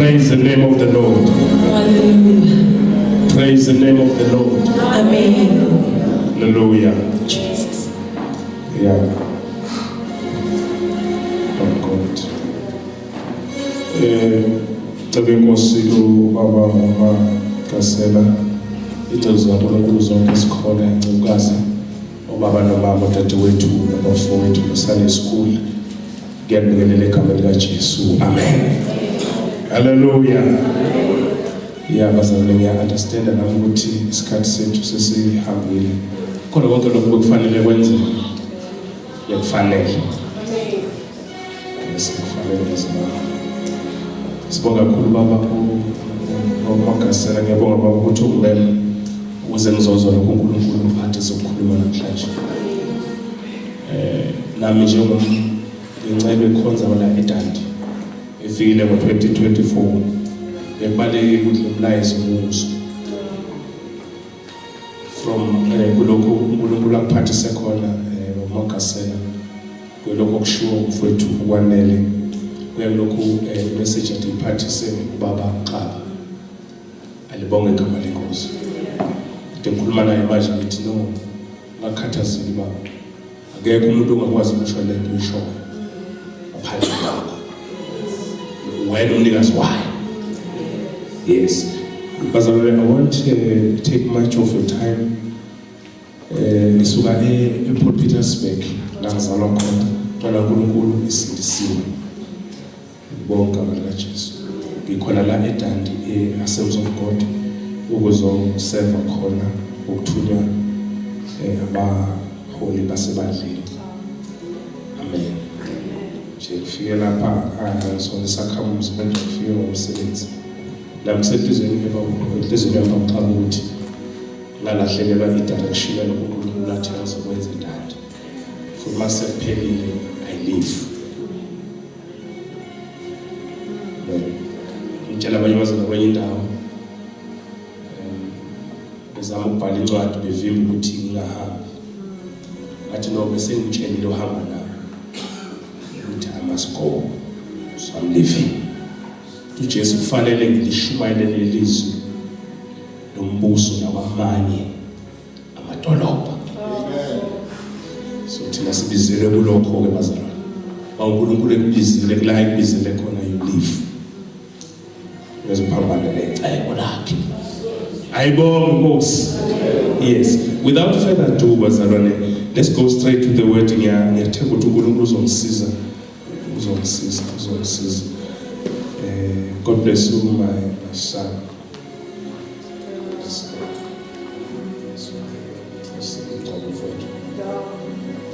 Praise the name of the Lord. Hallelujah. Praise the name of the Lord. Amen. Hallelujah. Jesus. Yeah. Oh God. Tabenkosi ubaba uMakasela. Ithezwa uNkulunkulu zonke sikhona ngcukazi. Ubaba nomama dadewethu nabafowethu Sunday school. Ngiyabingelela igama lika Jesu. Amen. Hallelujah. Yeah, bazalwane ngiya-understand nami ukuthi isikhathi sethu sesihambile. Khona konke lokho kufanele kwenziwe. Kufanele. Kufanele izimali. Sibonga kakhulu baba uMakasela, ngiyabonga baba ukuthi ungimele ukuze ngizozwa lokho uNkulunkulu athi sokukhuluma namhlanje. Nami njengoncebe ekhonza la eDandi efikile ngo-2024 bekubaleke ukuthi umlayezo umuso from kulokhu uNkulunkulu akuphathise khona uMakasela kulokho okushiwo mfowethu ukwanele kuyalokhu message athi iphathise ubaba Xaba alibonge igama lenkosi ngikhuluma naye manje ngithi no ngakhathazeki baba akekho umuntu ongakwazi ukusho lento uyishoyo aphandle kwakho wena umnikazi wayo. Yes, because I want to take much of your time. Ngisuka ePort Petersburg la ngizalwa khona ntwana uNkulunkulu isindisiwe bonke abantwana Jesu ngikhona la eDandi eAssemblies of God ukuzoserva khona ukuthunywa abaholi basebandleni. Amen. Nje kufike lapha ngisona isakhamuzi bende kufike ngomsebenzi la kusetshenzeni ngebahlezweni yamaqhawe ukuthi ngalahlekelwa idirection lokho uNkulunkulu athi azokwenza eDandi. For myself pelile I live. Ngitshela abanye bazana kwenye indawo bezama ukubhala incwadi bevimba ukuthi ngingahambi. Athi no bese ngitshelile uhamba nami ukuthi I must go, so I'm leaving. uJesu kufanele ngilishumayele lelizwi lombuso nabamanye amadolobha. So thina sibizele kulokho ke bazalwane. uNkulunkulu ekubizile kula ekubizele khona you live. Uzophambana necebo lakhe. Ayibonge Nkosi. Yes, without further ado bazalwane, let's go straight to the word. Ngiyathemba ukuthi uNkulunkulu uzongisiza. God bless you, my son.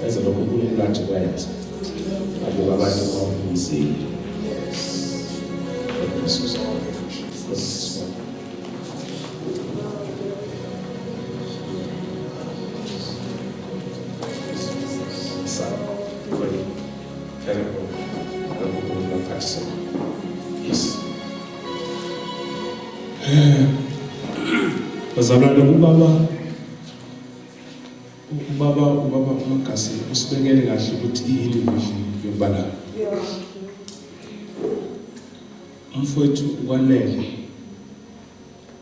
As a local Unkulunkulu athi kwenza. Abo abanye bawumsile. God bless you. Bazalwane ubaba uMagasi usibekele kahle ukuthi iyini vision yokubala. Umfowethu ukwanele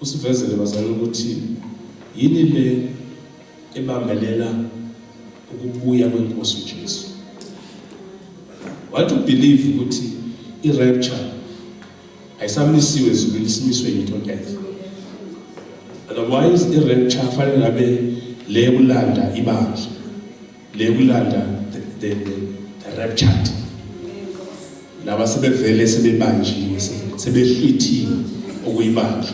usivezele bazalwane ukuthi yini le ebambelela ukubuya kwenkosi uJesu. What to believe ukuthi i-rapture ayisamisiwe ezulwini isimiswe yitho earth. Otherwise i-rapture fanele ngabe le kulanda ibandla, le kulanda the raptured. Laba sebevele sebebanjiwe sebehlwithiwe okuyibandla.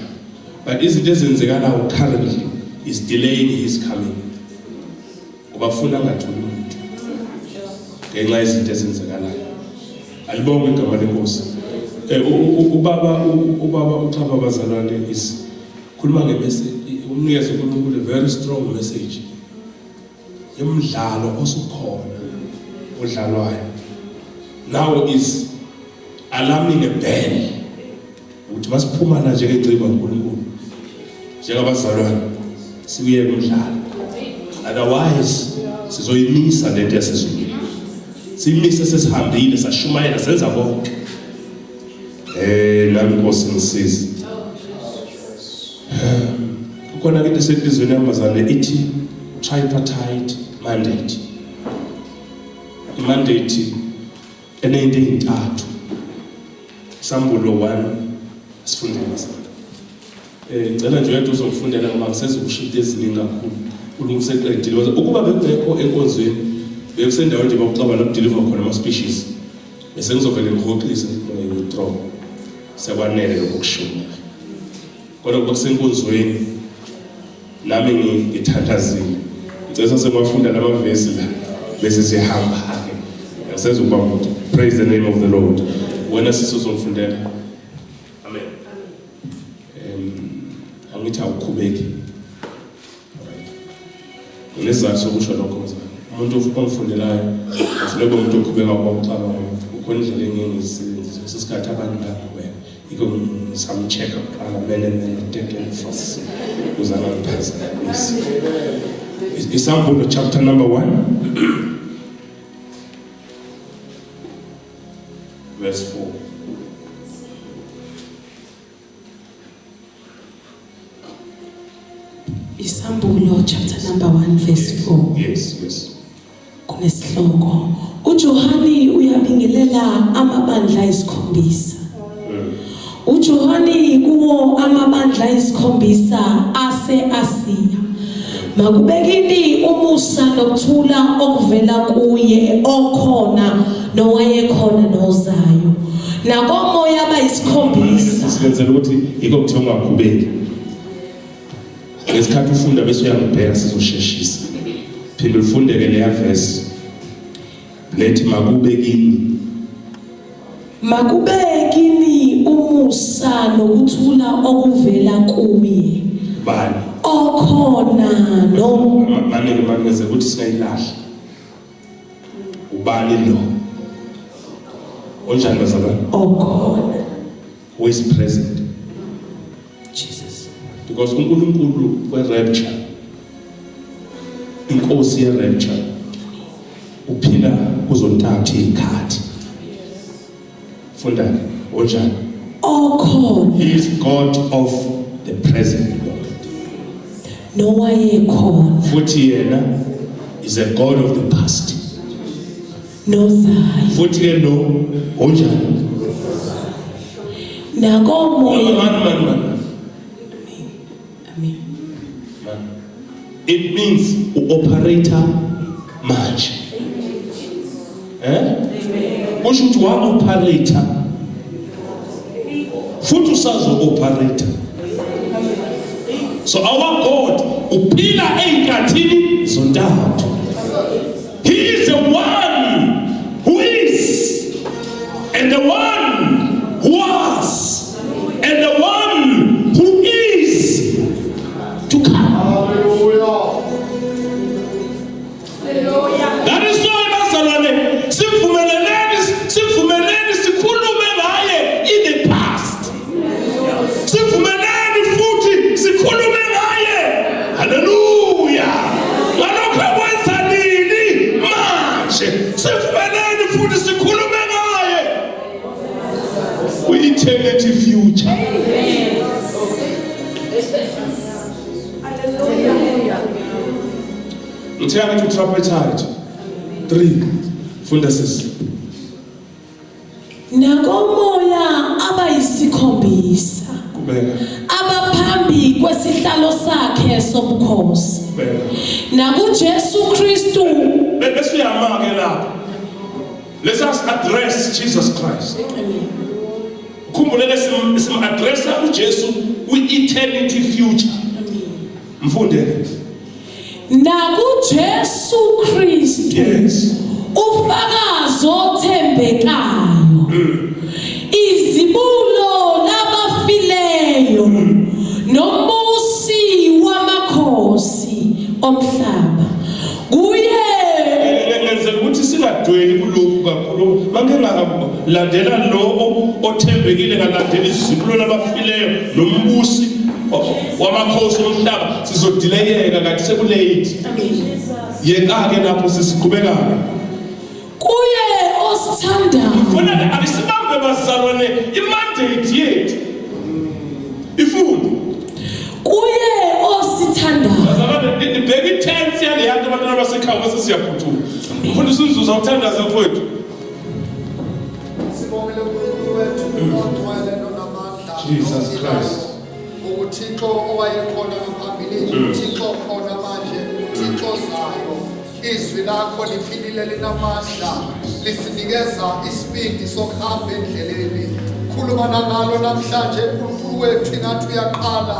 But izinto ezenzekalayo currently is delaying his coming. Ubafuna ngathula umuntu ngenxa yezinto ezenzekalayo. Alibonge igama lenkosi. Ubaba uXaba bazalwane is khuluma ngemessage umnikeze uNkulunkulu a very strong message. Yemidlalo osukhona odlalwayo now is alarming a bell ukuthi masiphuma la nje ngeceba uNkulunkulu njengabazalwane sibuye kumdlalo, otherwise sizoyimisa lento yasezulwini. Simise sesihambile sashumayela senza konke Nami Nkosi ngisize. Kukhona into esenhlizweni yamazane ithi tripartite mandate. Mandate enento ezintathu. Sambulo 1 sifundele sana. Ngicela nje uyathi uzofundela ngoba ngisezokushintsha eziningi kakhulu. Ulungiseqedile ukuba bekungekho enkonzweni bekusendaweni nje bakuxaba nokudeliver khona ama species. Bese ngizovele ngihoxise no-withdraw. Sekwanele lokushunya. Kodwa kuba kusenkonzweni nami ngithandazile. Ngicela semafunda lamavesi la bese sihamba ke. Yasezokuba umuntu. Praise the name of the Lord. Wena sisizofundela. Amen. Angithi awukhubeki. Ngesizathu sokusho lokho mzana. Umuntu ongifundelayo asiloko umuntu okhubeka kwakuxaba ukhona indlela engiyisebenzisa sesikhathi abantu bakhubeka. Iko ngisamcheck kuqala and take him first. Uzana ngiphaza. Isambulu chapter number 1 verse 4. Isambulo chapter number 1 verse 4. Yes. Kunesihloko. uJohani uyabingelela amabandla esikhombisa. uJohani kuwo amabandla esikhombisa ase-Asiya. Makubekini umusa nokuthula okuvela kuye okhona nowayekhona nozayo. Nakomoya abayisikhombisa. Senzela ukuthi iko kuthi ungakhubeki. Ngesikhathi ufunda bese uyangibheka sizosheshisa. Phinde ufundeke leya verse. Lethi makubekini umusa nokuthula okuvela kuye. Bani? Okhona no manje ukuthi singayilahla. Ubani lo? Onjani bazalwane? Okhona. Who is present? Jesus. Because uNkulunkulu we-rapture, inkosi ye-rapture, uphila kuzontathu ikhathi. Funda onjani? Okhona. He is God of the present moment. Nowayekhona. Futhi yena is a God of the past. Nozayo. Futhi yena onjani? Nakomoya. Amen. It means operator manje. Kusho ukuthi wa-operator futhi usazo-operator. So our God uphila ey'nkathini zontathu. He is the one who is, and the one who was, and the one who is to come. That is why bazalwane sivumeleni sikhulume ngaye in the past. Sivumeleni futhi sikhulume ngaye. Hallelujah. Ngalokho kwenza nini manje? Sivumeleni futhi sikhulume ngaye. We-eternity future. Ngitheka ukuthi tripartite 3 funda sisi. Nakomoya abayisikhombisa. Kubeka. Abaphambi kwesihlalo sakhe sobukhosi. Kubeka. NakuJesu Kristu. Bese uyamake lapho. Let us address Jesus Christ. Amen. Khumbulele sim-addressa uJesu kwi-eternity future. Amen. Mfundele. NakuJesu Kristu. Yes. Ufakazi othembekayo. Izibulo labafileyo. Nombusi wamakhosi omhlaba. Kuye ngenzela ukuthi singadweli kulokhu kakhulu. Manje ngakalandela lo othembekile ngalandela izibulo labafileyo nombusi wamakhosi omhlaba sizodeleyeka kanti sekulate. Yeka ke lapho sisiqhubekayo. Kuye osithandayo. Khona abisimambe bazalwane imandate yethu. Ifundo. Kuye osithandayo. Bazalwane nibheke tense yale yanto abantwana basekhaya bese siyaphuthuma. Mfundisi uNzuza uthandaza mfowethu. Sibongele uNkulunkulu wethu ogcwele nonamandla. Jesus Christ. UThixo owayekhona ngaphambili, uThixo khona manje, uThixo zayo. Izwi lakho liphilile linamandla, lisinikeza isibindi sokuhamba endleleni. Khuluma ngalo namhlanje uNkulunkulu wethu ingathi uyaqala.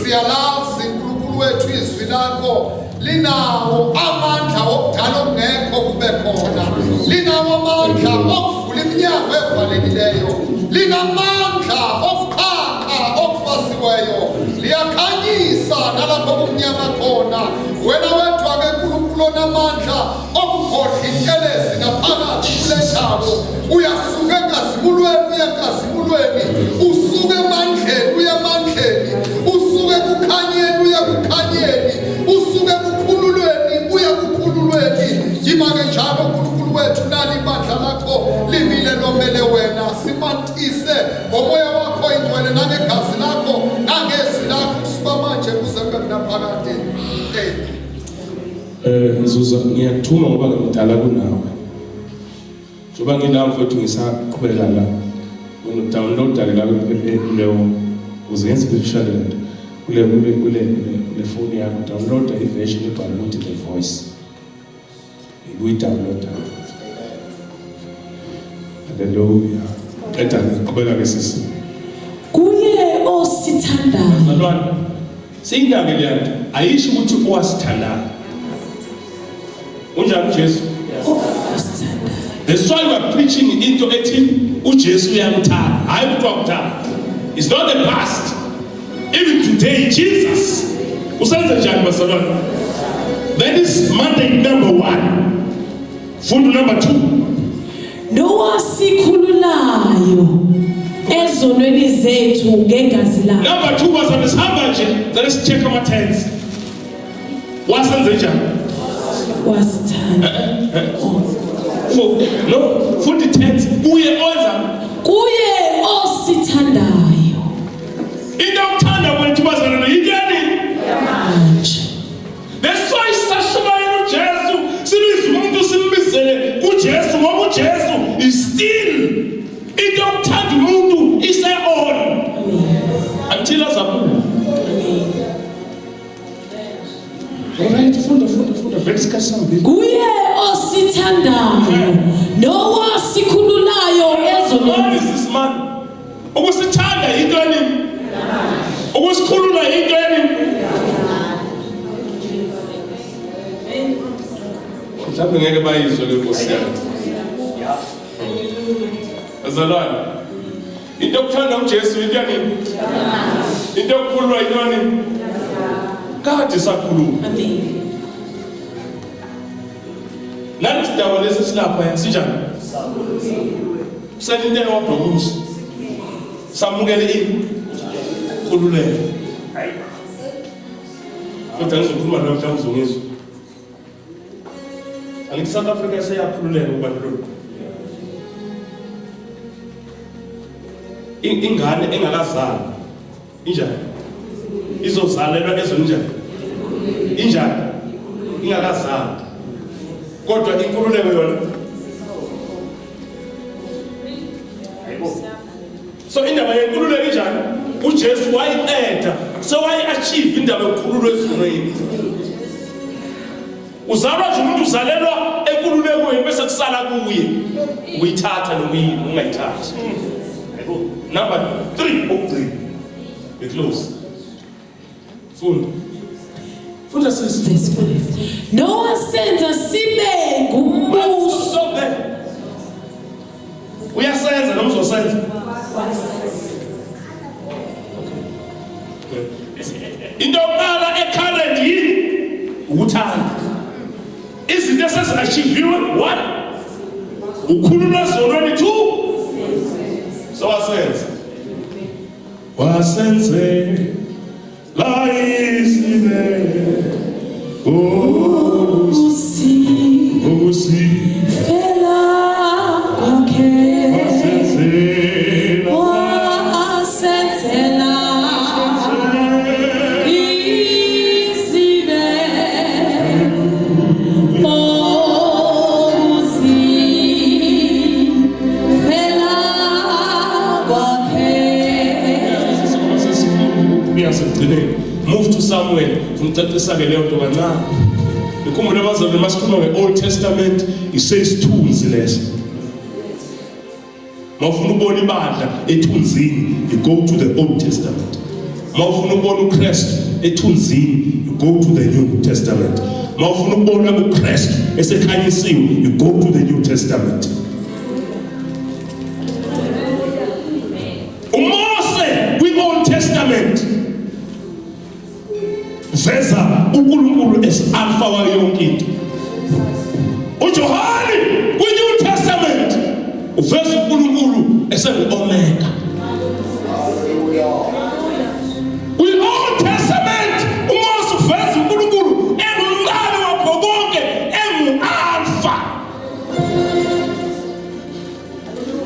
Siyalazi uNkulunkulu wethu izwi lakho linawo amandla okudala okungekho kube khona. Linawo amandla okuvula iminyango evalekileyo. Linamandla okuqhaqa okufasiweyo. Liyakhanyisa nalapho kumnyama khona. Wena wethu ake uNkulunkulu onamandla okukhohla intelezi naphakathi kule ndawo. Uyasuka enkazimulweni uya enkazimulweni. Usuke emandleni uya emandleni. Usuke kukhanyeni uya kukhanyeni. Usuke kukhululweni uya kukhululweni. Yima-ke njalo uNkulunkulu wethu nali ibandla lakho limile lomele wena. Simantise ngomoya wakho ingcwele nangegazi lakho nangezwi lakho kusuka manje kuze kube naphakade. Nzuza ngiyakuthuma ngoba ngimdala kunawe. Njoba nginawe mfowethu ngisaqhubeka la. Unodownload-ke la kuleyo uze ngenze special lento. Kule phone yakho download iversion ebhalwe ukuthi The Voice. Uyi-download. Hallelujah. Qeda ngiqhubeka ke sisi. Kuye osithandayo. Bazalwane, siyindake le nto. Ayisho ukuthi owasithandayo. Unjani Jesu? Osithandayo. That's why we are preaching into ethi uJesu uyamthanda. Hayi ukuthi wakuthanda. It's not the past. Even today Jesus usenze njani bazalwane? That is mandate number 1. Fundo number 2. Nowasikhululayo ezonweni zethu ngegazi lakhe. Number 2 bazalwane sihamba nje. Let's check our tense. Wasenze njani? Wasithanda. For the tense kuye onza. Kuye osithandayo. Into yokuthanda kwethu bazalwane yintoni? Manje. That's why sashumayela uJesu sibiza umuntu simbizele uJesu ngoba uJesu is still into yokuthanda umuntu ise-on until azabuya. Alright, funda verse kasambili. Kuye osithandayo nowasikhululayo ezonweni. This man ukusithanda yintoni? Ukusikhulula yintoni? Mhlawumbe ngeke bayizwe le Nkosi yami. Bazalwane, into yokuthanda uJesu yintoni? Into yokukhululwa yintoni? Kade sakhuluma. Amen. Nani sidawo lesi silapha yasinjani? Senintelo wabhokuse. Samukele khululeke. Kodwa ngizokhuluma namhlanje uzongizwa. Angithi South Africa seyakhululeka ubandlululo. Ingane engakazali injani? Izozalelwa ezonjani? Injani? Ingakazali. Kodwa inkululeko yona. So indaba yenkululeko injani? uJesu wayiqeda. So wayi-achieve indaba yokukhululwa ezonweni. Uzalwa nje umuntu uzalelwa enkululekweni bese kusala kuye uyithatha noma ungayithathi. Number 3 okugcina. We close. Funda sisi. Verse 5. Nowasenza sibe ngumbuso. Uyasenza noma uzosenza? Into yokuqala ecurrent yini? Ukuthanda. Izinto esezi-achieviwe 1. Ukhululwa ezonweni 2. So wasenze la isile ubusi Fela ngasekugcineni. Move to Samuel. Ngicacisa ke leyo nto kancane. Nikhumbule abazalwane masikhuluma nge-Old Testament, it says thunzi leso. Mawufuna ukubona ibandla ethunzini, you go to the Old Testament. Mawufuna ukubona uKristu ethunzini, you go to the New Testament. Mawufuna ukubona uKristu esekhanyisiwe, you go to the New Testament. uMose kwi-Old Testament veza uNkulunkulu as-alpha wayo yonke into. uJohane kwi-New Testament uveza uNkulunkulu esengu-Omega. Kwi-Old Testament uMose uveza uNkulunkulu engumqali wakho konke, engu-alpha.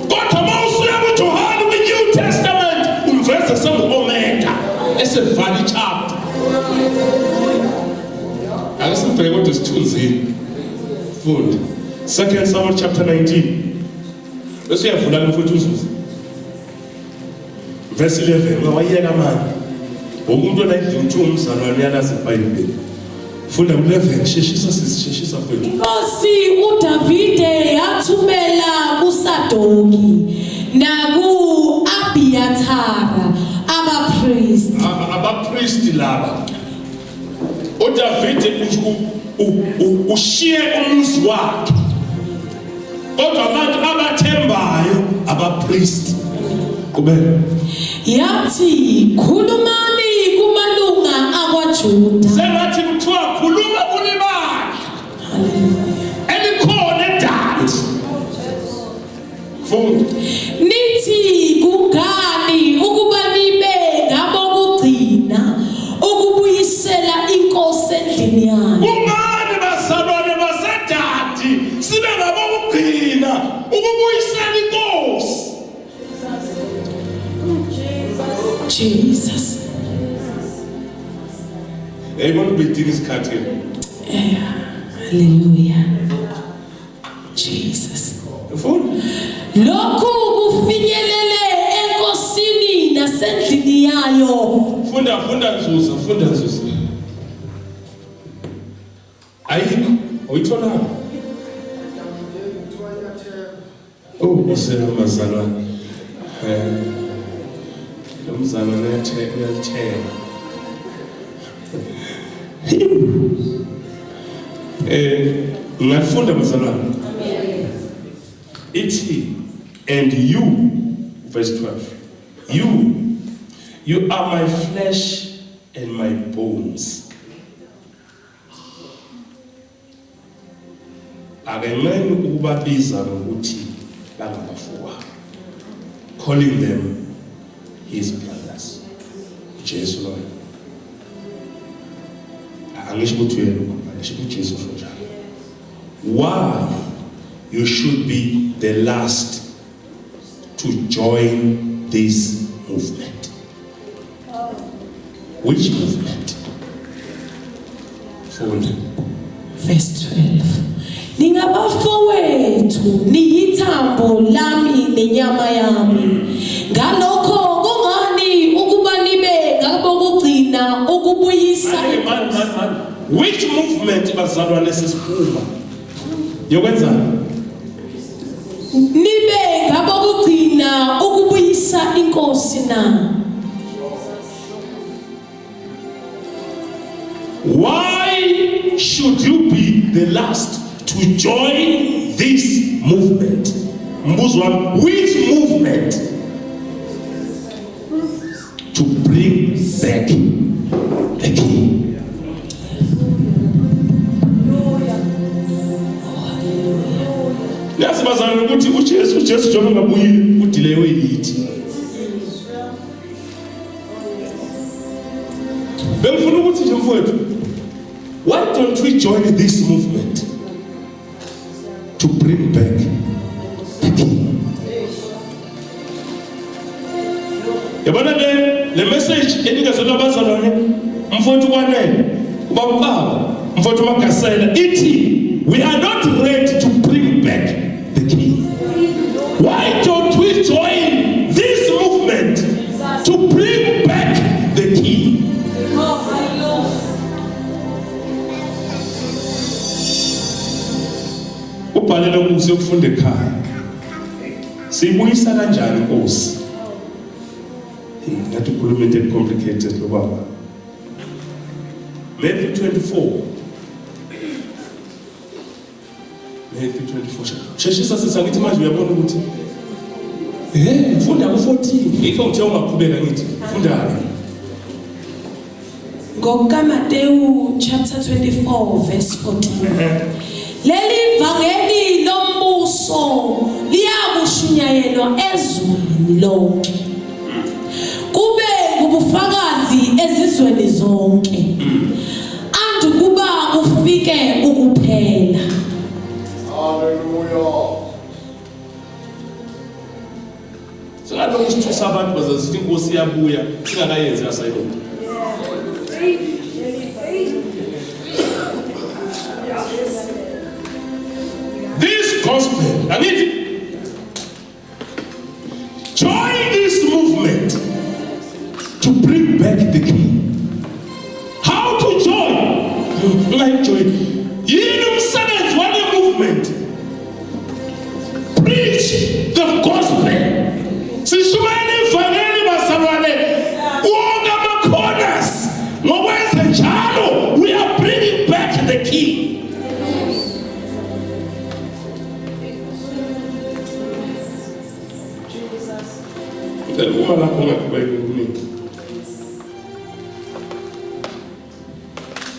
Kodwa mawusuya kuJohane kwi-New Testament umveza esengu-Omega, esevali chapter. Ake sibheke kodwa isithunzini. Funda 2 Samuel chapter 19. Bese uyavula mfuthu uzuza. Verse 11. Wayiyeka manje. Umuntu onayidla umthu umzalwane uyalazi iBhayibheli. Funda ku11 sheshisa mfethu. Inkosi uDavide yathumela kuSadoki naku-Abiyathara abapriest laba. uDavide ushiye umuzi wakhe. Kodwa abantu abathembayo abapriest. Qhubeka. yathi khulumani kumalunga akwaJuda. Sengathi kuthiwa khuluma kunibandla. Elikhona eDani. Funda. Nithi kungani ukuba nibe ngabokugcina ukubuyisela inkosi endlini yayo? Kungani bazalwane baseDani sibe ngabokugcina ukubuyisela inkosi? Jesus. Yayibona ubhidinga isikhathi. Hallelujah. Jesus. Funda. Lokhu kufinyelele enkosini nasendlini yayo. Funda Nzuza. Ayikho, uyithola. Usela mazalwane. Lo mzalwane uyathenga. Ngafunda mazalwane. Ithi, and you, verse 12, you are my flesh and my bones. Akenqeni ukubabiza ngokuthi bangabafowabo, calling them his brothers. Jesu lo. Angisho ukuthi yena ngoba ngisho ukuthi Jesu njalo. Why you should be the last to join this movement? Which movement? Verse 12. Ningabafowethu niyithambo lami nenyama yami. Ngalokho kungani ukuba nibe ngabokugcina ukubuyisa. Which movement bazalwane sesiphuma? Yokwenza nibe ngabokugcina ukubuyisa inkosi na. Why should you be the last to join this movement? Mbuzo, which movement? To bring back the king. Nasibazana ukuthi uJesu John ngabuyile udilewe yithi. Bengifuna ukuthi nje mfowethu, why don't we join this movement to bring back the king? Yabona le message enikazelwa abazalwane mfowethu kwanele ubaba mfowethu magasela ithi we are not ready to bring back the king. Why don't we join this movement to bring back the king? esibhalela ukuze ukufunda ekhaya. Siyibuyisa kanjani inkosi? Ngathi ukhuluma into complicated lo baba. Matthew 24. Matthew 24. Sheshisa sisangithi manje uyabona ukuthi funda ku14. Ngikho ngithe ungaqhubeka ngithi funda. NgokukaMateyu chapter 24 verse 14. Leli vangeli lombuso liyakushunyayelwa ezweni lonke. Kube ngubufakazi ezizweni zonke. Andukuba kufike ukuphela. Hallelujah. Singabe usithusa abantu bazazithi inkosi iyabuya singakayenzi assignment. This gospel, I need join this movement to bring back the king. How to join? Like join. You sentence one movement. Preach the gospel. Sishumani faneni basalwane. Wonga makonas. Mwenze njalo. We are bringing back the king. Uma la kunga kubekuni.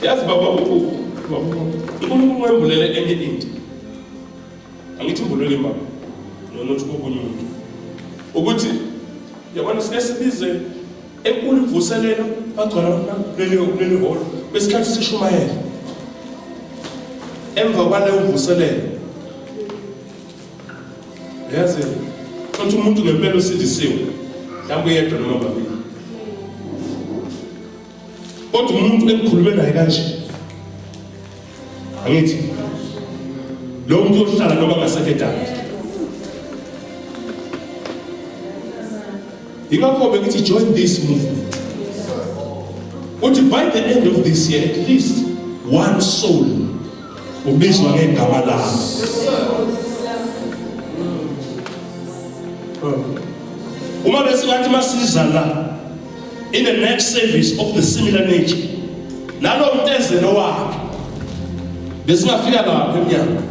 Yazi baba ngibulele enye into. Angithi ngibulele baba. Noma uthi kokunye umuntu. Ukuthi yabona sesibize enkulu imvuselelo agcwala kuleli hall besikhathi sishumayela. Emva kwale umvuselelo. Yazi konke umuntu ngempela usidisiwe. Mhlawumbe yedwa noma babili. Kodwa umuntu engikhulume naye kanje. Angithi lo muntu ohlala noma ngasekhetana. Ingakho bengithi join this movement. Uthi by the end of this year at least one soul ubizwa ngegama lakho. Uma besingathi masiza la in the next service of the similar nature. Nalo mtezelo wakhe. Besingafika lapha emnyango.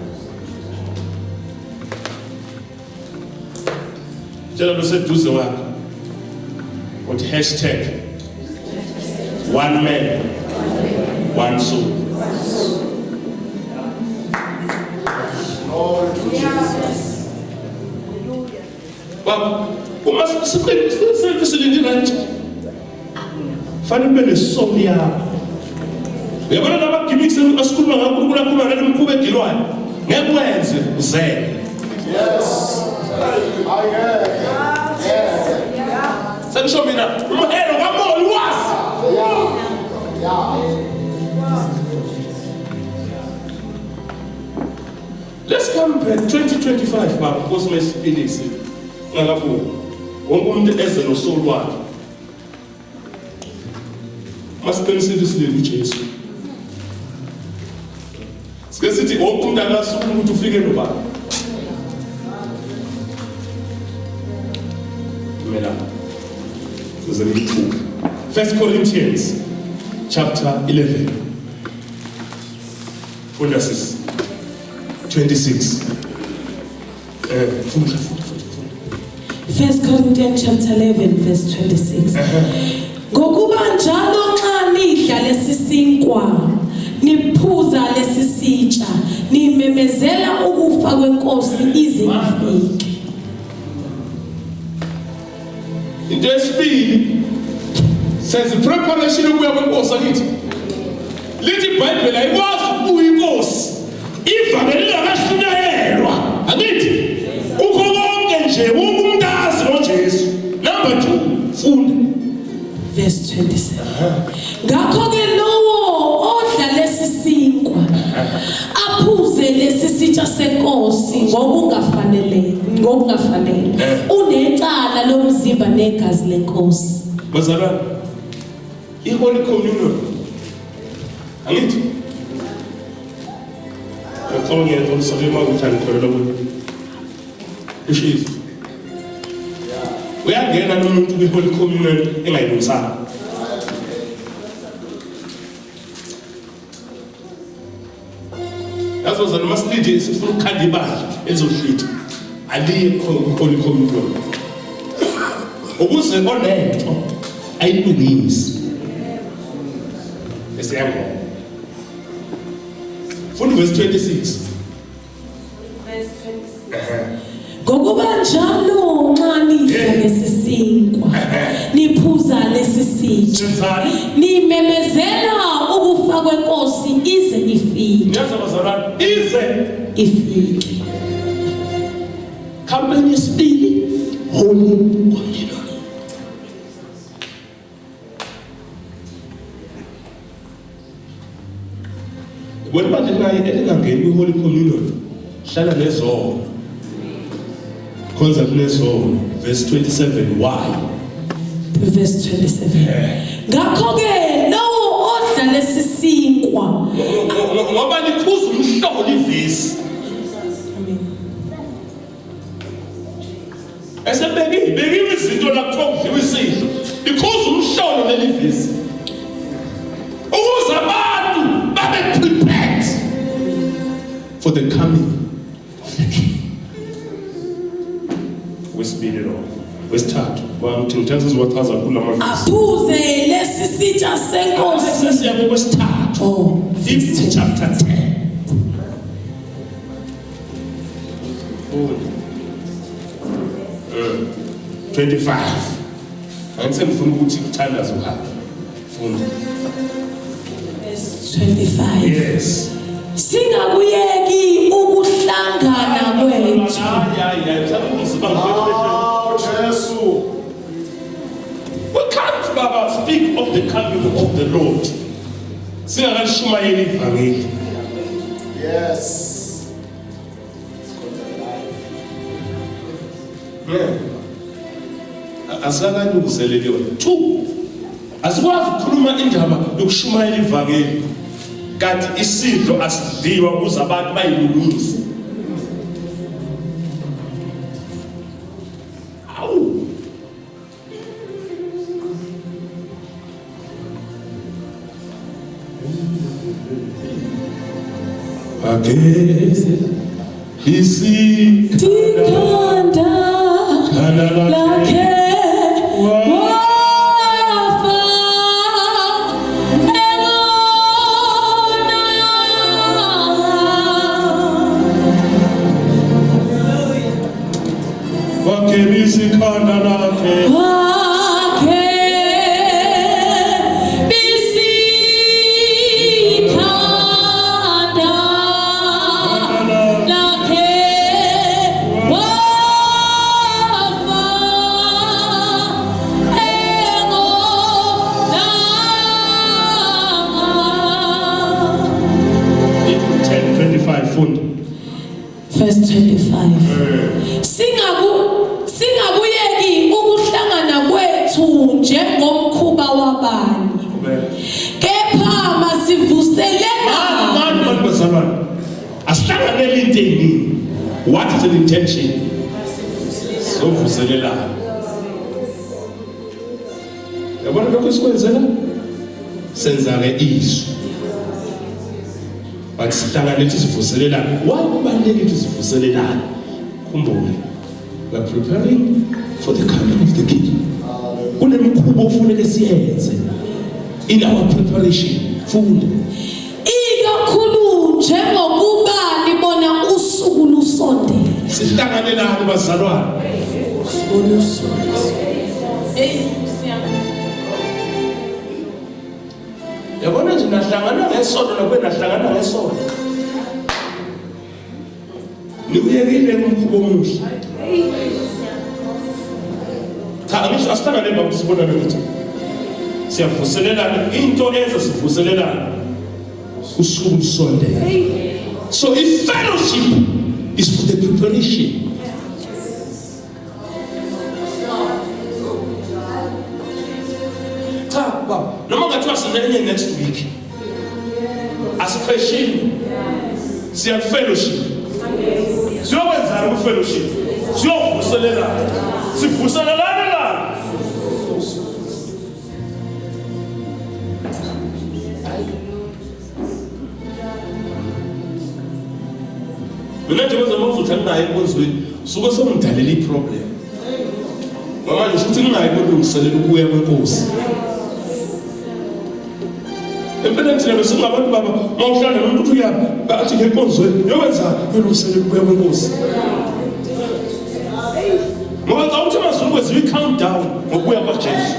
Tshela loseduze wakhe. What hashtag one man, one soul. Lord Jesus. Well, uma sisilindi kanje. Fanele ube nesoul yakho. Uyabona laba gimmicks esikhuluma ngakho uNkulunkulu ngale mkhuba egilwayo. Ngeke wenze uzele. Yes. I am. Yes. Sangisho mina umhelo kaMoli wazi. Yeah. Let's come back 2025 baba because mesipilisi ngakabuya. Wonke umuntu eze no soul wakhe. Masiqinisile uJesu. Sike sithi wonke umuntu akasuka ukuthi ufike nobani. Mina. This is a book. 1 Corinthians chapter 11. Verses 26. 1 Corinthians chapter 11 verse 26. Ngokuba njalo nxa nidla lesisinkwa niphuza lesisitsha nimemezela ukufa kwenkosi ize ifike. In the speed says the preparation ukuya kwenkosi akithi. Lithi iBhayibheli ayikwazi ukuyinkosi. Ivangeli lakashunyayelwa. Angithi ukho konke nje umuntu ngoJesu. Number 2 funda. Verse 27. Ngakho ke lowo odla lesisinkwa aphuze lesisitsha senkosi ngokungafanele unecala lomzimba negazi lenkosi. Bazalwane iHoly Communion. Angithi So ngiyezwa uSolomon ukuthi angikholelwa kuye. Ushisa. Uyangena nomuntu kwi-Holy Communion engayilungisanga. Yazo zana masilinde sifuna ukukhanda ibandla elizohlitha. Aliye Holy Communion. Ukuze onento ayilungise. Esiyangena. Funda verse 26. Ngokuba njalo nxa nidla lesisinkwa niphuza lesisitsha nimemezela ukufa kwenkosi ize ifike. Ifike. Kampeni yesibili Holy Communion. Wena naye elingangeni kwi-Holy Communion hlala nezono. Konza kunezono. Verse 27. Why? Verse 27. Ngakho-ke lowo odla lesisinkwa ngoba liphuza umhlolo ivesi. Esebekile izinto lapho kudliwa isidlo. Liphuza umhlolo leli vesi. Ukuze abantu babe prepared for the coming of the King. Wesibili lo. Wesithathu. Ukuthi ngithatha iziwachaza kulamavesi. aphuze lesisitsha senkosi. Sesiyabo kwesithathu. Oh, Hebrews chapter 10. Oh. 25. Angise ngifuna ukuthi kuthandaze uhamba. Funda. Verse 25. Yes. Singakuyeki ukuhlangana kwethu. We can't Baba speak of the coming of the Lord. Singakashumayeli ivangeli. Yes. Asakalungiseleliwe. 2. Asikwazi ukukhuluma indaba yokushumayela ivangeli kanti isidlo asidliwa ukuze abantu bayilungise. Awu. Ageze isi Tikanda lakhe wafa elona. wakebisi khanda lakhe Wakhe bisikhanda lakhe wafa elona. 10:25 funda. Verse 25. Singakuyeki ukuhlangana kwethu njengomkhuba wabanye. Kepha masivuselelane. Manje bazalwane. Asihlanganele into eyiningi. What is the intention? Sovuselelana. Yabona lokho esikwenzela? Senza ke izwi. But sihlanganele ukuthi sivuselelane. Why kubalulekile ukuthi sivuselelane? Khumbule. We are preparing for the coming of the King. Kunemikhuba ofuneka siyenze. In our preparation. Funda. Ikakhulu njengokuba libona usuku lusondele. Sihlanganelane bazalwane. Yabona nje nahlangana ngesonto nakwenahlangana ngesonto. Nikuyekile umkhubo omuhle. Cha ngisho asihlangane baba sibonane ukuthi siyavuselelana into enza sivuselelana usuku lusondele. So if fellowship is for the preparation. Cha baba noma ngathiwa sinenye next week. Asipheshini. siya fellowship. Siyokwenzana ku fellowship. Siyovuselela. Sivuselelana la. Mina nje kwenza mawuzothanda naye ekonzweni suke somdalela iproblem. Mama nje futhi ngingayi kulungiselela ukuya kwenkosi. Empela thina bese ngabantu baba mawuhlala nomuntu uyaphi athi ngenkonzweni yokwenza kulungiselela ukuya kwenkosi. Ngoba xa uthi masuku kweziwe countdown ngokuya kwaJesu.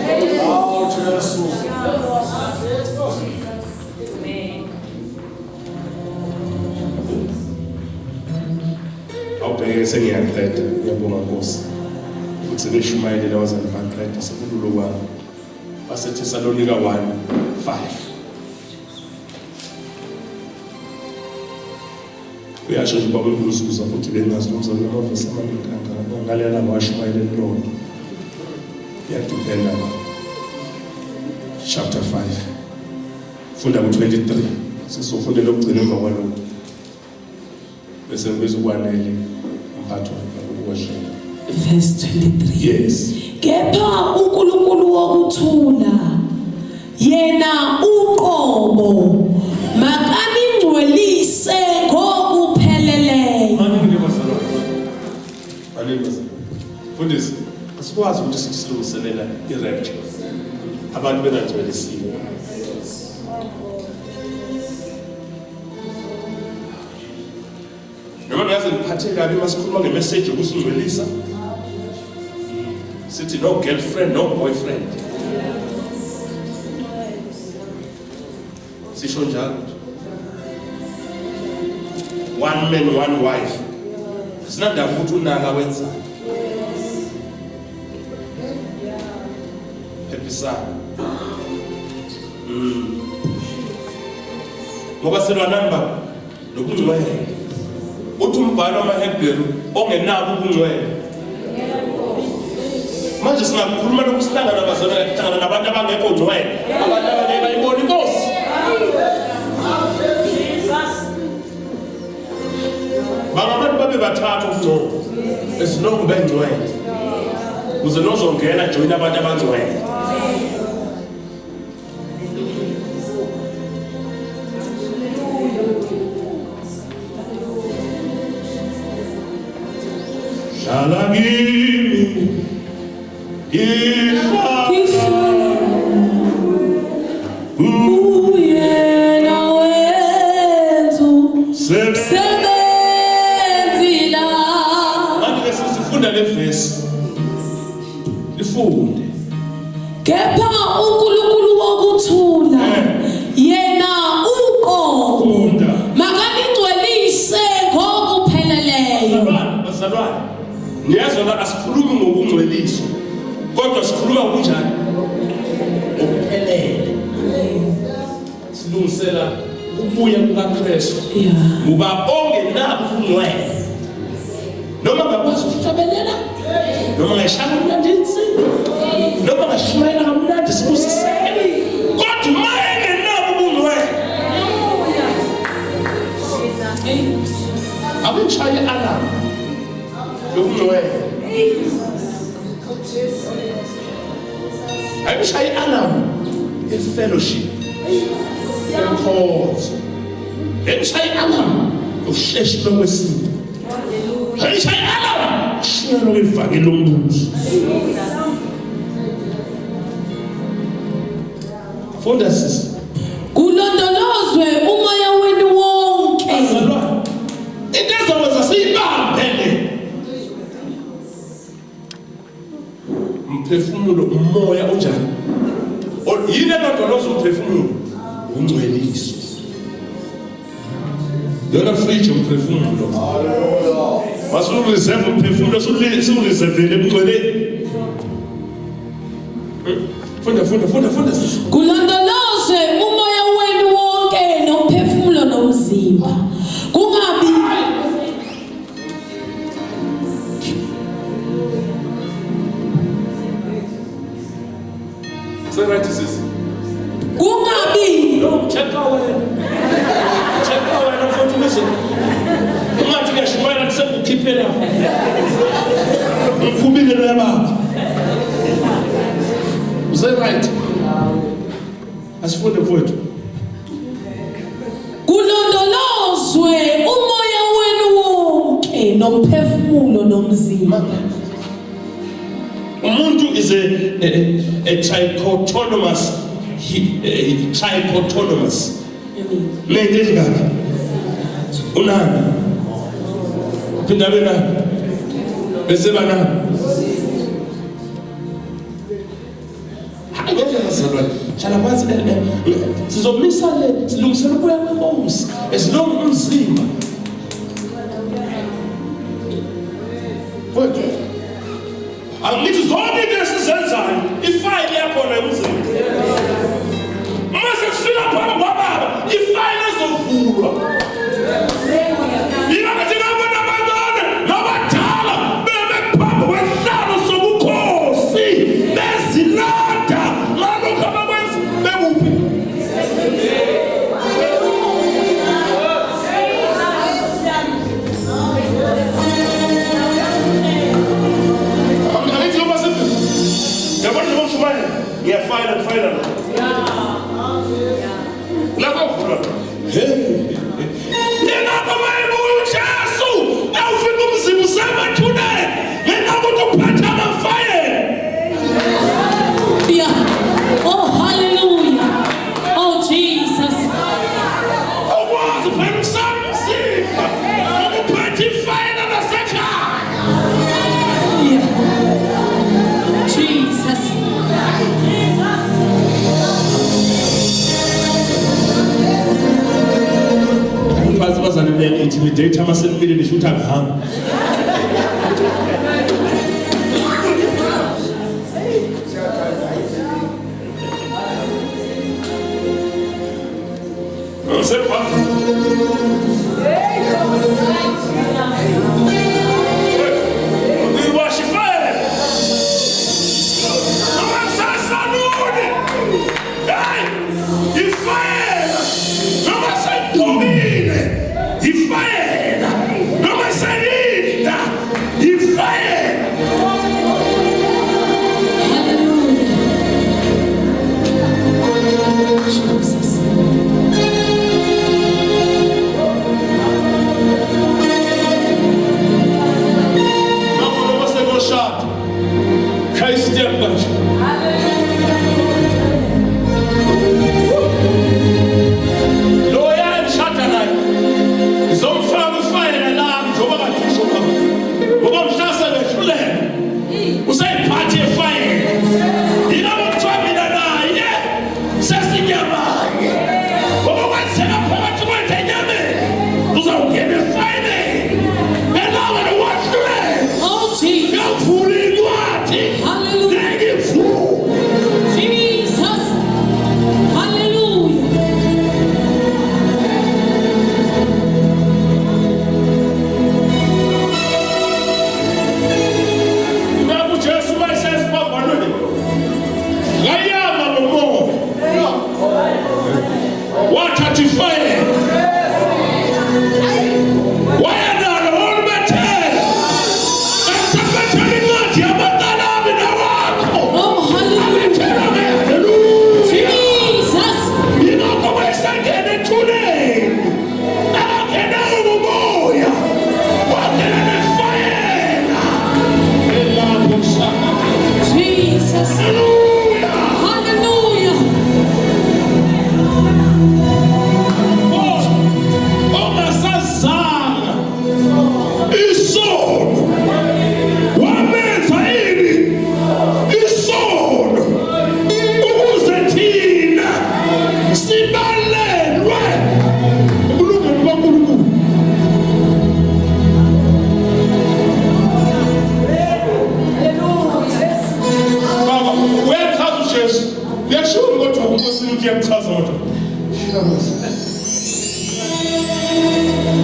Jesu. Awubheke sengiyaqeda ngiyabonga Nkosi. Uthi beshumayela wazana baqeda sekululo kwami. BaseThesalonika 1:5. Uyasho nje baba ubuzuza ukuthi bengazi nomzana amavesi amaningi kangaka ngalela washumayela lonto. Yadependa chapter 5 funda ku23 sisofunda lokugcina emva kwalokho bese bezukwanele umphatho wokuwasha. Verse 23. Yes. Kepha uNkulunkulu wokuthula yena uqobo makaningcwelise ngokupheleleyo. Fundisi asikwazi ukuthi sithi silungiselela i-rapture abantu bengagcwelisiwe. Noma ngiyazi ngiphathe kabi masikhuluma ngemessage yokusingcwelisa sithi no girlfriend no boyfriend. Sisho njalo. One man one wife. Sinandaba ukuthi unaka wenza. Episana. Ngoba selwa namba nokungcwele. Uthi umbhalo wamaHebheru ongenabo ubungcwele. Manje singakhuluma lokusihlangana bazalwane kuhlangana nabantu abangekho ngcwele. Abantu abangeke bayibone Inkosi. Bangabantu babe bathathu ngcono. Esinonke bengcwele. Uze nozongena join abantu abangcwele. Shalom. Lifunde. Kepha uNkulunkulu wokuthula yena uqobo makaningcwelise ngokupheleleyo. Bazalwane niyazona asikhulumi ngokungcweliswa kodwa sikhuluma ngokunjani ngokuphelele. Silungisela ukubuya kukaKristu ngoba ongenabo ubungcwele noma ngaphansi ukuhlabelela noma ngeshaka mnandisi noma ngashumayela kamnandi sibusiseke kodwa uma engenabo ubungcwele abentshaye alarm yokungcwele abentshaye alarm ye-fellowship yenkonzo abentshaye alarm yokuhleshwa kwesinto abentshaye alarm shiyana kwivangeli lombuso. Funda sisi kulondolozwe umoya wenu wonke. Into ezokwenza siyibambele umphefumulo umoya onjani yini elondoloza umphefumulo ungcweliso yona fridge umphefumulo. Haleluya. Masureserve umphefumulo sureservele emngcweleni. Funda kulondolozwe umoya wenu wonke nomphefumulo nomzimba kungabi right sis kungabi no check out wena mfowethu kuze ungathi kuyashimela kusebukhiphe lapha ukhubile lo yababa is that right asifunde mfowethu kulondolozwe umoya wenu wonke nomphefumulo nomzimba. Umuntu is a trichotonomous Ladies ngakho unani phinda bena bese bana ayezalwa shala phansi sizomisa le silungisela ukuya kwenkosi esilonga umzimba mfowethu angithi zonke into esizenzayo ifayile yakhona emzini mase sifika phambi kwababa ifayile ezovulwa ingathi ngabona abantwana nabadala bebephambi kwesihlalo sobukhosi bezinada ngalokhu abakwenza bekuphi Final. Leva o fulano. Nena kama ibu Yesu, na ufika mzimu sema tune. Nena kutupata mafire. Yeah. Oh hallelujah. Oh Jesus. Oh was when some see. Kutupata fire na seka. Yeah. Jesus. Bazana le intimidate amasenibile nishuthi angihamba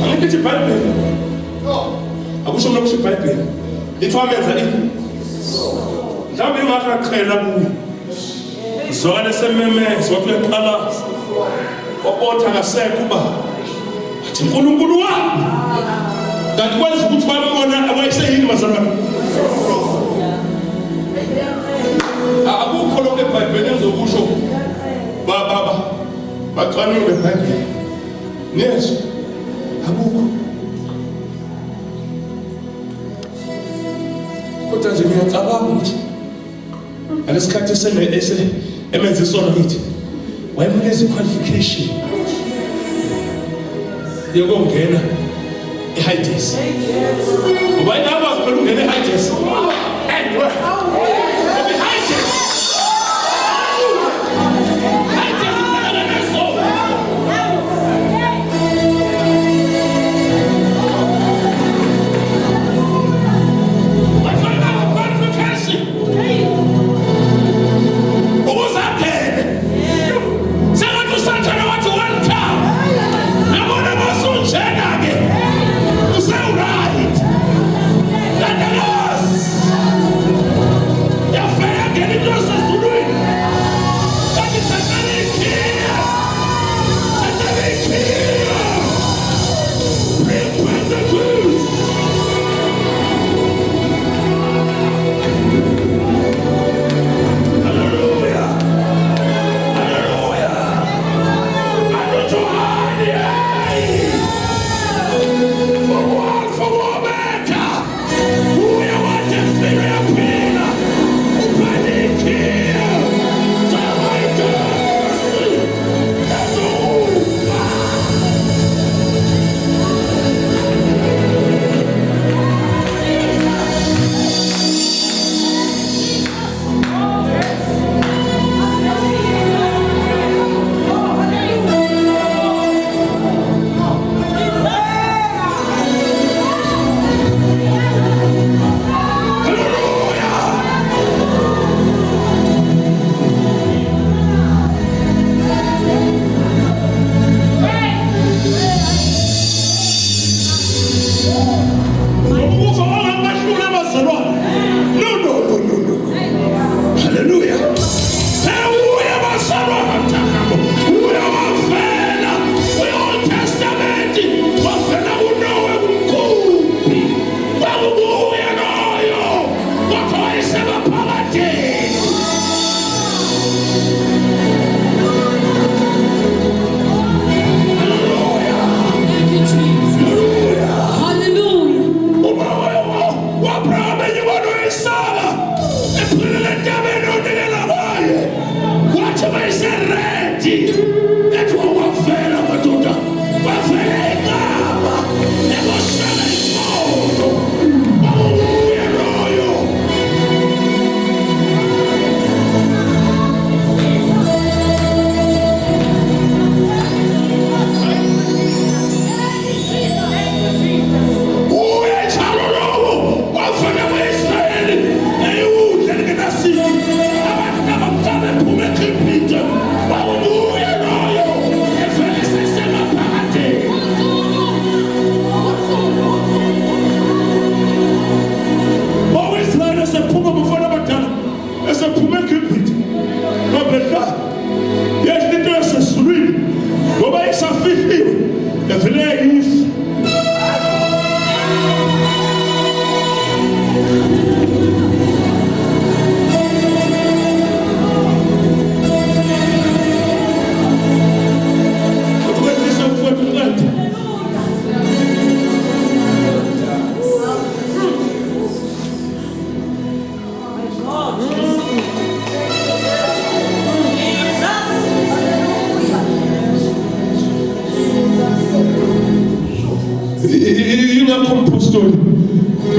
Angithi iBhayibheli. Akusho lokho iBhayibheli. Lithi wamenza ini? Mhlawumbe ingakaqhela kuyo. Zona sememeza wathi uyaqala. Wabotha ngasekho uba. Wathi uNkulunkulu wami. Kanti kwazi ukuthi bambona wayeseyini bazalwane. Akukho lokho eBhayibhelini ezokusho baba bacwaninge eBhayibhelini. Neso akukho. Kodwa nje ngiyacabanga ukuthi alesikhathi emenze isona kithi wayemnikeza qualification yokungena eHides. Ngoba inamba ziphela ungena eHides.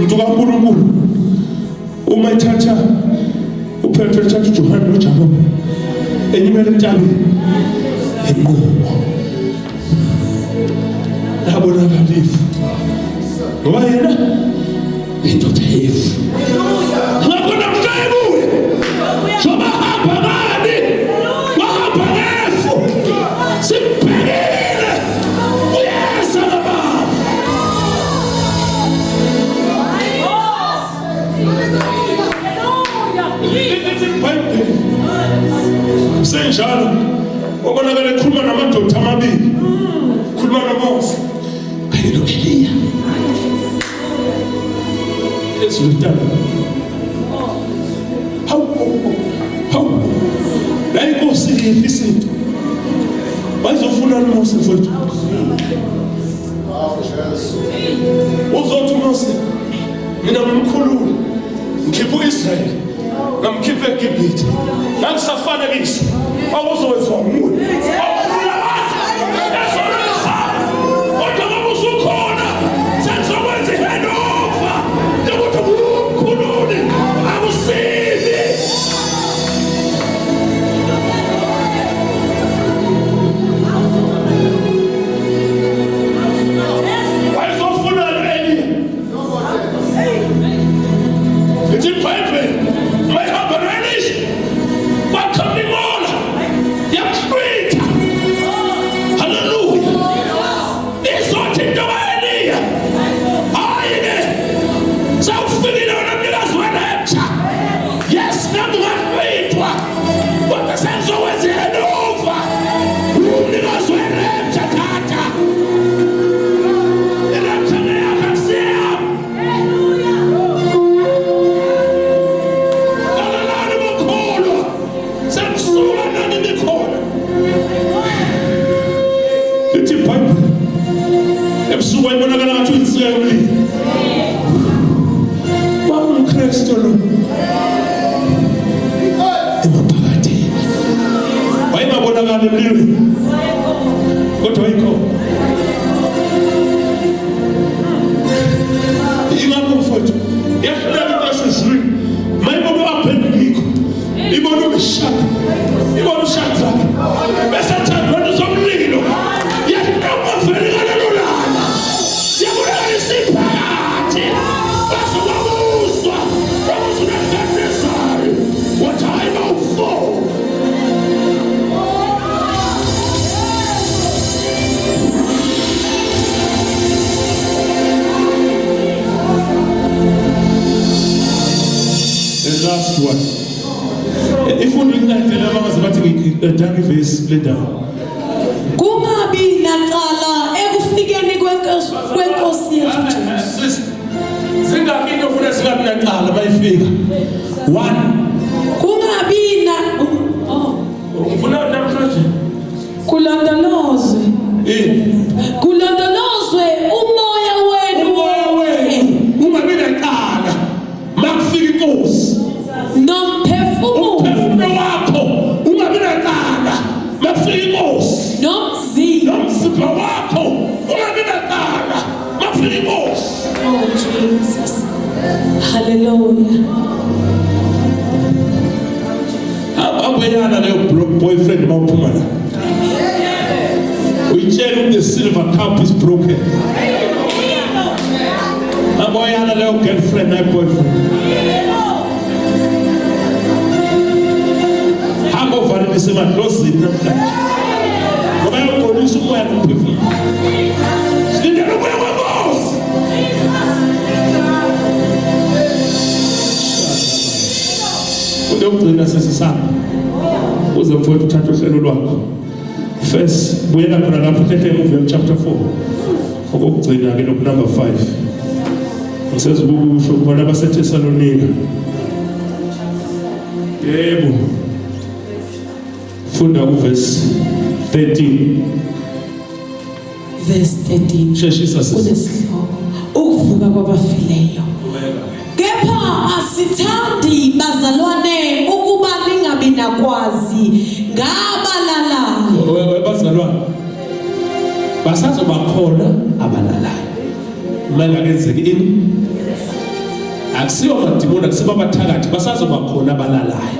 Mtu kaNkulunkulu uma ethatha uPetro ethatha uJohane noJakobo enyimele entabeni enqubo labonakala ifu ngoba yena indoda yefu ngakona mshayibuye soba hamba ngani wahamba ngefu sibhekile uyeza baba senjalo obonakala ekhuluma namadoda amabili khuluma noMose Philo Elia. It's returned. How? Like go see, listen. Why is the funeral not for you? Uzothi Mose mina ngimkhulule ngikhipha Israel ngamkhipha eGibhithe ngangisafanekiswa awuzowenziwa nguwe awukhulula abantu ezolisa kodwa ngoba usukhona sengizokwenza ihandover yokuthi umkhululi akusizi kungabi nacala ekufikeni kwenkosi yethu Jesu. Zingaki into ufuna singabi nacala bayifika. 1 kungabi na ufuna namhlanje kulandolozwe umoya wenu ungabi nacala makufika inkosi nomphefumulo wakho ungabi nacala makufika inkosi nomzimba wakho ungabi nacala makufika inkosi. Oh Jesus, hallelujah. Abuyana leyo boyfriend mawuphuma la uyitshela the silver cup is broken. Abuyana leyo girlfriend na boyfriend hamba uvalelise emadlozini namhlanje ngoba uyaqolisa umoya nomphefumulo. Silindele umoya wenkosi. Udokugcina sesisapha uze mfowethu uthathe uhlelo lwakho. First buyela khona lapho uthethe eMuva chapter 4 okugcina ke number 5 ngisezibukusho khona baseThesalonika. Yebo funda uverse 13 verse 13 sheshisa kunesihloko ukuvuka kwabafileyo. Kepha asithandi bazalwane ukuba ningabi nakwazi ngabalalayo. Bazalwane basazoba khona abalalayo. Manje akwenzeki ini? Akusiyo amadimoni akusiba abathakathi basazoba khona abalalayo.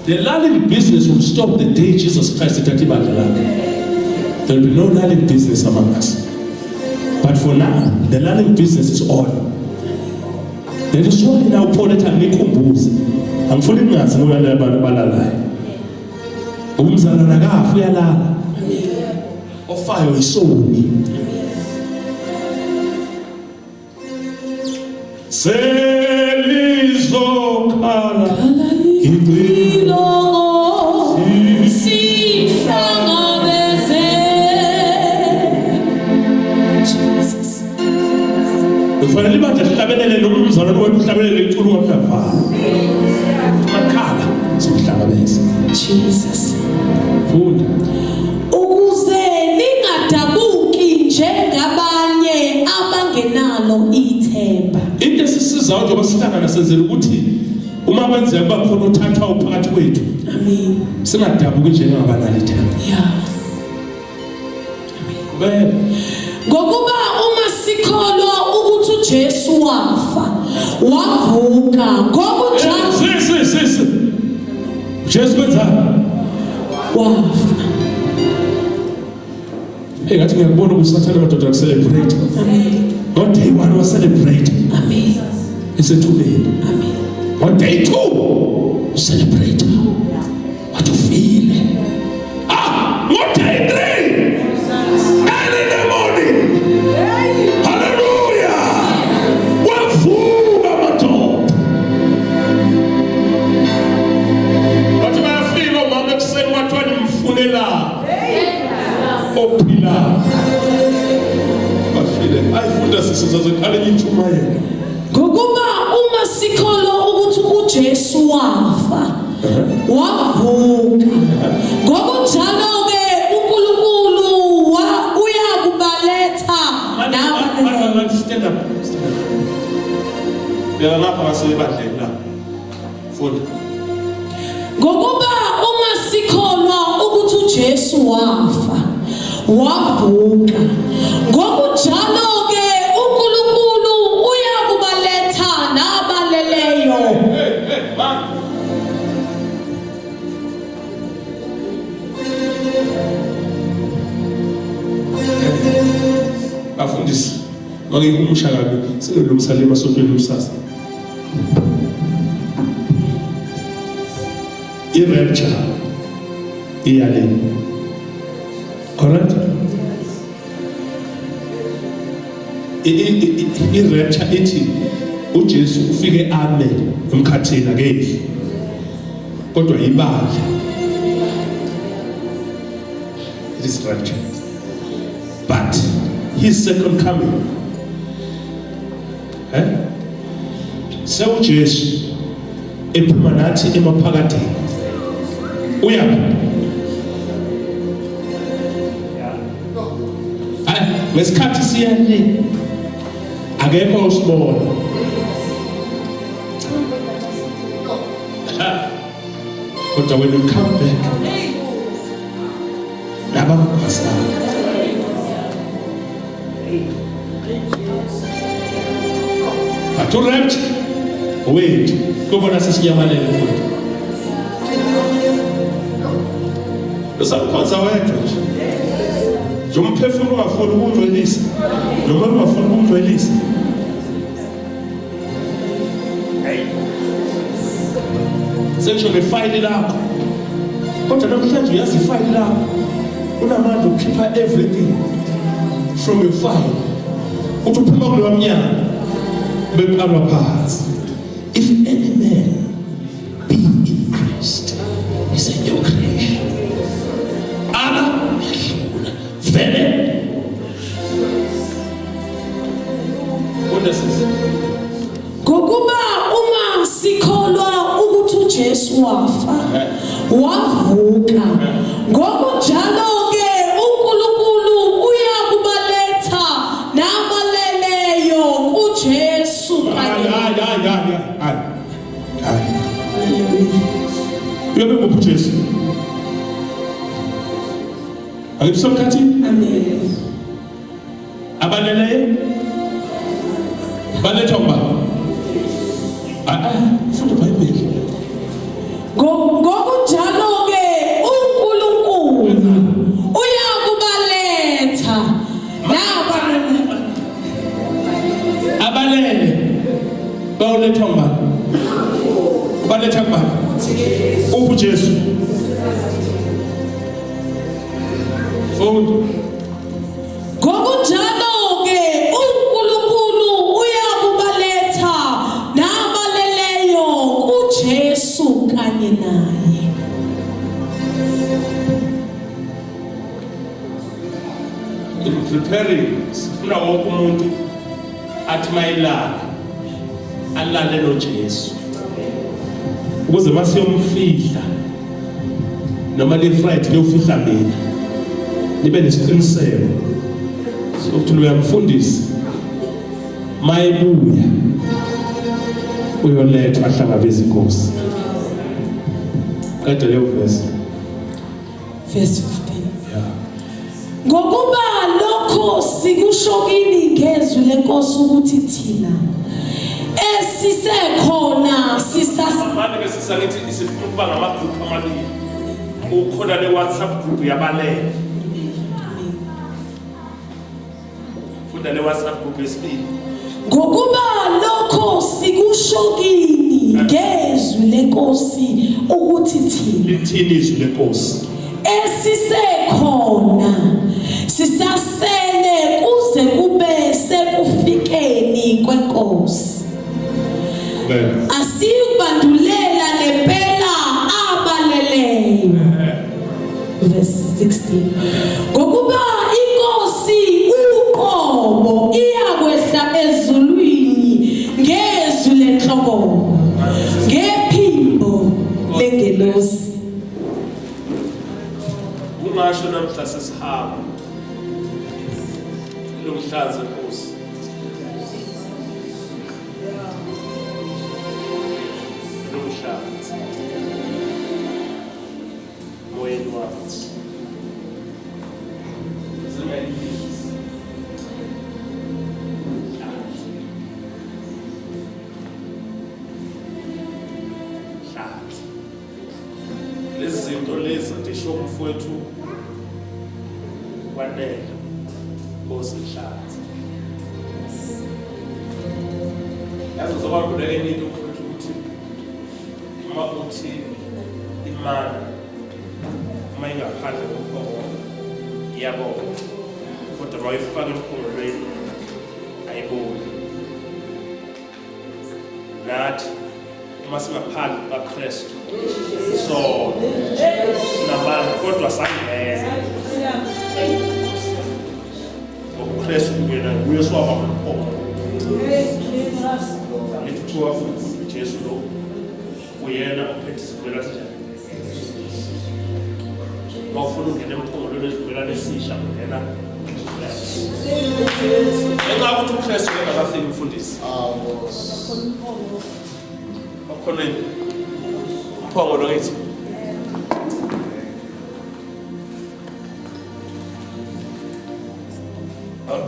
The lulling business will stop the day Jesus Christ ethathi ibandla lakhe. There will be no lulling business among us. But for now, the lulling business is on. There is why now Paul ethi angikhumbuze. Angifuni ningazi ngoba la abantu balalayo. Umzalwana kafa uyalala. Ofayo isoni. Selizokhala Ilongo sihlangabeze senzela ukuthi uma kwenzeka kuba khona uthathwa uphakathi kwethu Amen. singadabuki njengabanali themba. Yeah. Vele Ngokuba uma sikholwa ukuthi uJesu wafa, wavuka, ngokunjalo sisi Jesu wenzani? wafa. Ngathi ngiyakubona ubusathana madoda celebrate. Amen. On day 1 was celebrate. Amen. Isethubeni. Amen. On day 2 celebrate. What you feel? On day 3 early in the morning. Hallelujah. Wavuka madoda. Bathi bayafika omama ekuseni wathiwa nimfunela. Ophila. Bafile. Ayifunda sisizazekhala intshumayelo. Ngokuba uma sikholwa ukuthi uJesu wafa, wavuka, ngokunjalo ke uNkulunkulu uyakubaletha Manje stand up. Beka ngapha ngasebandleni la. Funda. ngokuba uma sikholwa ukuthi uJesu wafa, wavuka, ngokunjalo ke uNkulunkulu uyakubaletha nabaleleyo. Man. Bafundisi, ngikumusha kabi sinolumsala emasontweni umsasa. I-rapture iyaleni. Correct? I-rapture ithi uJesu ufike ame emkhathini akekho. Kodwa ibala. It is rapture. But his second coming. SewuJesu ephuma nathi emaphakathini. Uyaphi? Ngesikhathi siyale akekho usibona. Kodwa when you come back nabamkhosana but rapture wait kubona sesiyamalele futhi usakhonza wedwa nje umphefumulo ungafuni ukungcwelisa noma ungafuni ukungcwelisa section ifile lakho kodwa namhlanje uyazi ifile lakho unamandla ukukhipha everything from your file uthi uphuma kuleyo mnyaka beqalwa phansi. If any man be in Christ, he's a new creation. Vele. What does this? Ngokuba uma sikholwa ukuthi uJesu wafa, wavuka, ngokunjalo ke uNkulunkulu uyakubaletha nabaleleyo kuJesu kanye. Uyabe ngokuJesu. Ayibusomkhathi? Amen. Abaleleyo balethwa kuba funda iBhayibheli. Ngokunjalo ke uNkulunkulu uyakubaletha abalele bawulethwa kuba baletha kuba uJesu. ngokunjalo ke uNkulunkulu uyakubaletha nabaleleyo kuJesu kanye naye. Preparing sifuna wonke umuntu athi mayilala alale noJesu ukuze masiyomfihla noma le Friday leyofihla mina nibe nesiqiniseko sokuthi uyamfundisa mayebuya uyolethwa ahlangabeze inkosi. Qeda leyo verse. Verse 15. Yeah. Ngokuba lokho sikusho kini ngezwi lenkosi ukuthi thina esisekhona manje ke sisangithi isifuna ukuba ngamagroup amabili. Ukhona le WhatsApp group yabalele. Funda le WhatsApp group yesibili. ngokuba lokho sikusho kini ngezwi lenkosi ukuthi thina Lithini izwi lenkosi? esisekhona sisasele kuze kube sekufikeni kwenkosi asikubandulela lempela abaleleyo. Verse 16. Ngokuba inkosi uqobo iyakwehla ezulwini ngezwi lenhloko ngephimbo lengelosi. Ungasho namhla sesihamba lomhlanze inkosi. Lomhlanze moyeni wakhe zingayilisi hlanze lezi zinto lezi ndisho umfowethu wanele Nkosi Hlanze. Yazi zoba kuleke into mfowethu ukuthi uma uthi imana uma ingaphandle kokho iyabona kodwa mawuyifaka emphungulweni ayiboni. Nathi uma singaphandle kukaKristu so sinamandla kodwa sangena uKristu kuyena nguye swaba ngomphoko. Lithiwa uJesu lo uyena ophethe isivumelwano njani. Mawufuna ungena emphongolweni esivumelwano esisha ungena ngenxa yokuthi uKristu engakafiki umfundisi. Bakhona umphongolo ngithi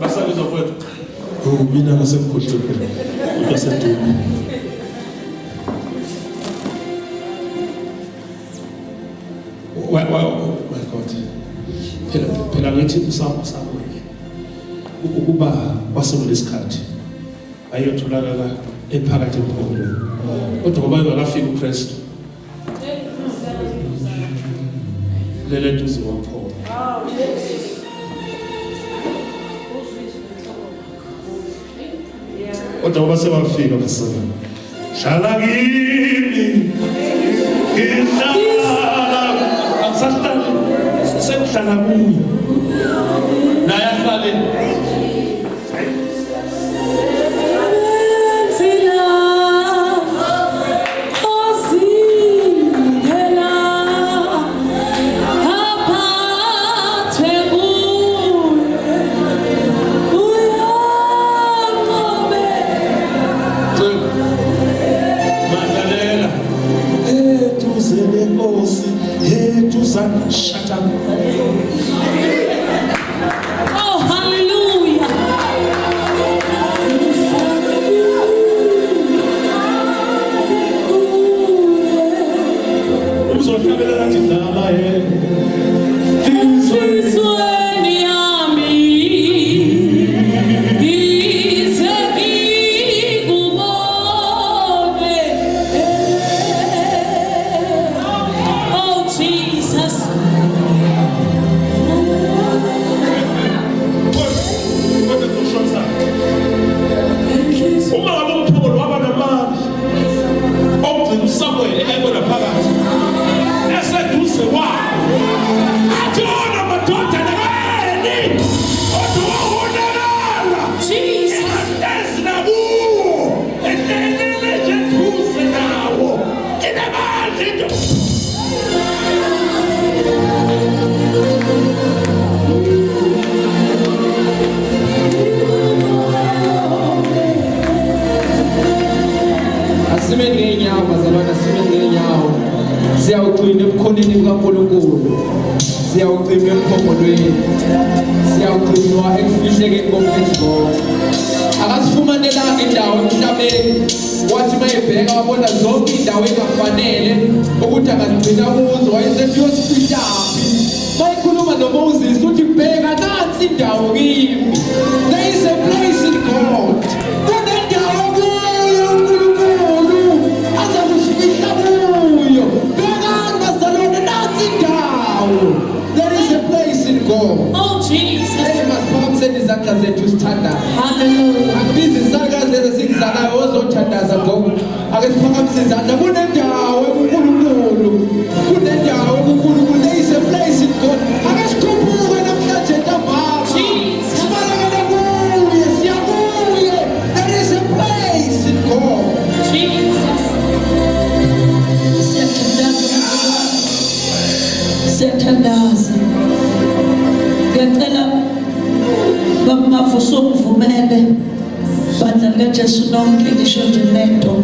basabizwa kwethu mina ngasemkhohlweni uyaseduka. My God, phela ngithi uSamuel ukuba wasemulesikhathi ayotholakala ephakathi emphongolweni kodwa ngoba engakafiki uKristu lele duze komphongolo. Kodwa ngoba sebafika basana hlala kimi ngihlala akusahlali sekuhlala kuyo naye ahlale shut up. Oh, hallelujah. siyawugcina ebukhoneni bukaNkulunkulu, siyawugcina emphongolweni, siyawugcinwa ekufihlekeni komphefumulo. Akasifumanelanga indawo emhlabeni wathi mayebheka wabona zonke indawo engafanele ukuthi angagcina kuzo, wayesethi uyosifihlaphi. Mayikhuluma noMoses uthi bheka nansi indawo kimi. There is a place in God. Kunendawo kuyo uNkulunkulu azakusifihla kuyo. Bhekani bazalwane, nansi indawo. There is a place in God. Oh Jesus. Masiphakamiseni izandla zethu sithandaza. Hallelujah. Akubizi isakazelo singizalayo ozothandaza gogo. Ake siphakamise izandla. Kunendawo kuNkulunkulu. Kunendawo kuNkulunkulu. There is a place in God. Ake sikhuphuke namhlanje ntambama. Jesus. Sibalekele kuye, siyakuye. There is a place in God. Jesus. Siyathandaza. Ngiyacela bamavuso ngivumele bandla likaJesu nonke ngisho nje lento.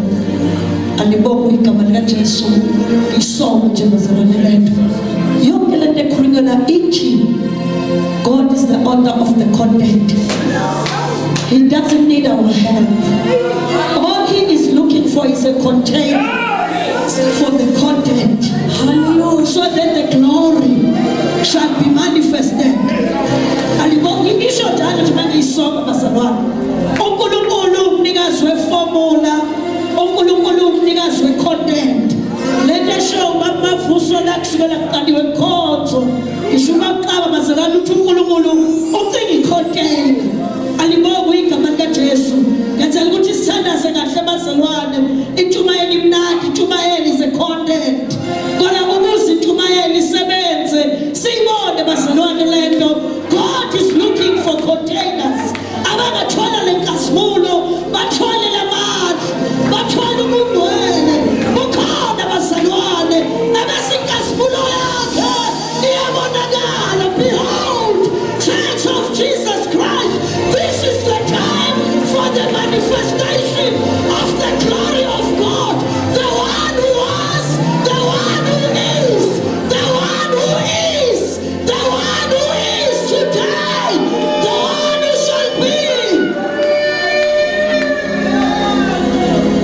Alibonge igama likaJesu ngisonke nje bazalwane lento. Yonke lento ekhulunywa la ithi God is the author of the content. He doesn't need our help. All he is looking for is a container for the content. Hallelujah. So that the glory shall be manifested. Alibonge ngisho njalo nje manje isonke bazalwane. uNkulunkulu umnikazi weformula, uNkulunkulu umnikazi wecontent. Lento show bamavuso la kusukela kuqaliwe emkhonto. Ngisho baqaba bazalwane uthi uNkulunkulu ucinga icontent. Alibonge igama likaJesu. Ngiyacela ukuthi sithandaze kahle bazalwane. Intshumayelo imnandi, intshumayelo is a content. Kodwa ukuze intshumayelo isebenze, siyibone bazalwane lento. God is looking for containers. Abangathola lenkasimulo, bathole lamandla, bathole ubungcwele. Bukhona bazalwane, abesinkasimulo yakhe iyabonakala. Behold, Church of Jesus Christ, this is the time for the manifestation of the glory of God. The one who was, the one who is, the one who is, the one who is today, the one who shall be.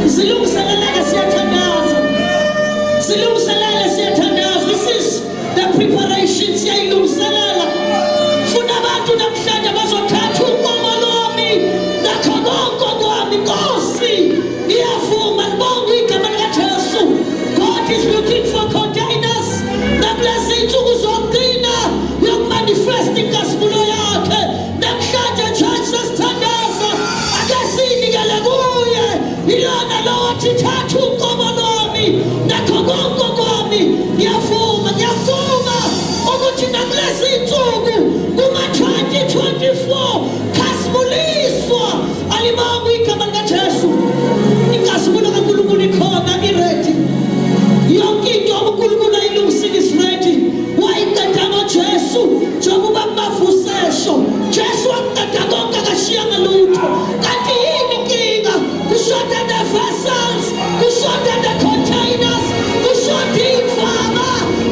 Silungiselele siyathandaza. Silungiselele siyathandaza. This is the preparation siyayilungiselela. Funa abantu namhlanje bazothatha uqobo lwami nakho konke kwami. Nkosi ngiyavuma ngibonga igama likaJesu. God is looking for containers. Nakulezi insuku zokugcina yokumanifest inkasimulo yakhe. Namhlanje church sesithandaza. Ake sinikele kuye. Ilona lo wathi thatha uqobo lwami nakho konke kwami. Ngiyavuma ukuthi nakulezi insuku kuma-2024 khasimuliswa. Alibonge igama likaJesu. Inkasimulo kaNkulunkulu ikhona, iredi. Yonke into uNkulunkulu ayilungisile is-ready. Wayiqeda ngoJesu njengoba bafusesho. Jesu waqeda konke akashiyanga lutho. Kanti yini inkinga? Kushoda the vessels, kushoda the containers, kushoda imfama,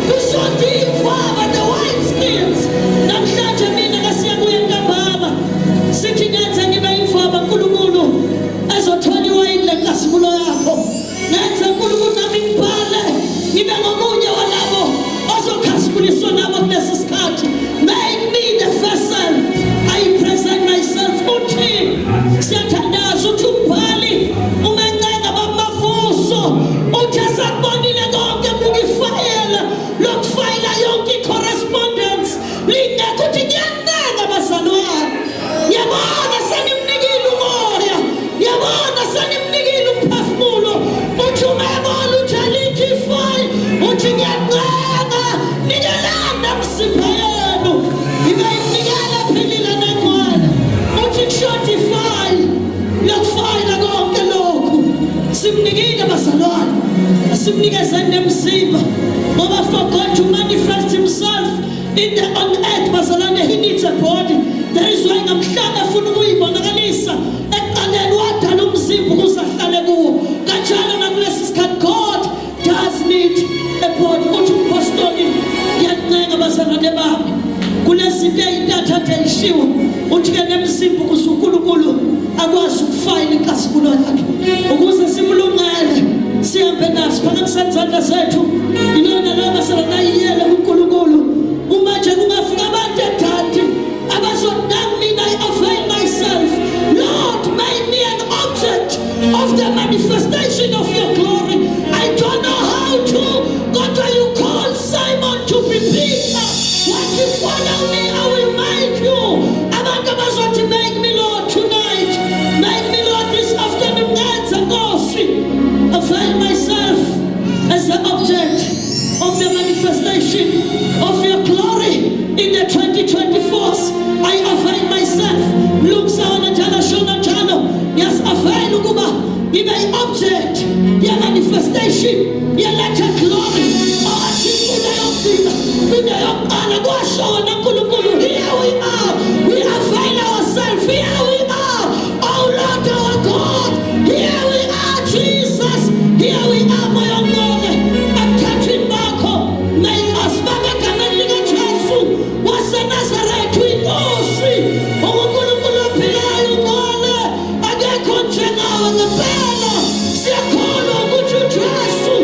kushoda imfama, the wineskins. Namhlanje mina ngasiyabuya ntambama sithi ngenze ngibe imfama uNkulunkulu ezothola iwayini lenkasimulo yakho. Ngenze uNkulunkulu nami ngibhale ngibe ngomunye walabo ozokhasimuliswa nabo kulesi sikhathi. Make me the vessel. I present myself uthi siyathandaza uthi umbhali umencenga bamavuso uthi asakubonile konke bukifayela lokufayela yonke i-correspondence lingekho uthi ngiyancenga bazalwane. Ngiyabona senimnikile umoya, ngiyabona senimnikile umphefumulo. Uthi umebona uthi alithi ifayile uthi ngiyancenga nikelanda msipha yenu ibe inikela philile nengcwele. Uthi kushoda ifayile lokufayela konke lokhu simnikile bazalwane. Asimnikeze nemzimba ngoba for God to manifest himself on earth bazalwane, he needs a body. There is why namhlanje afuna ukuyibonakalisa ekuqaleni wadala umzimba ukuze ahlale kuwo. Kanjalo nakulesi sikhathi God does need ngakithi ePort uthi umpostoli ngiyacinga bazalwane bami kulezinto ey'ntathu ey'shiwo uthi ke nemzimba ukuze uNkulunkulu akwazi ukufayila inkasimulo yakhe ukuze simlungele sihambe naso phakathi kwezandla zethu ilona laba selanayiyele kuNkulunkulu umanje kungafika abantu edanti abazothi mina I avail myself Lord make me an object of the manifestation of your glory. I don't know how to God you call Simon to be Peter. When you follow me I will make you abantu abazothi make me Lord tonight make me Lord this afternoon ngenza Nkosi avail myself as the object of the manifestation of your glory in the 2024s. I avail myself. Look, Sana Jana Shona Jano. Yes, avail Uguba. Ibe object. The manifestation. The letter glory. Oh, Shikuna Yokina. Kuna Yokana Gwashona Kulukulu. Here we are. We avail ourselves. Here we are. Oh Lord our God. Here we are, Jesus. Here we are, my own God. I'm touching Marco. Make us back and Jesus. What's the Nazareth? We all see. Oh, Kulukulu Pilayu Kona. I get content now in the banner. Siakolo Guchu Trasu.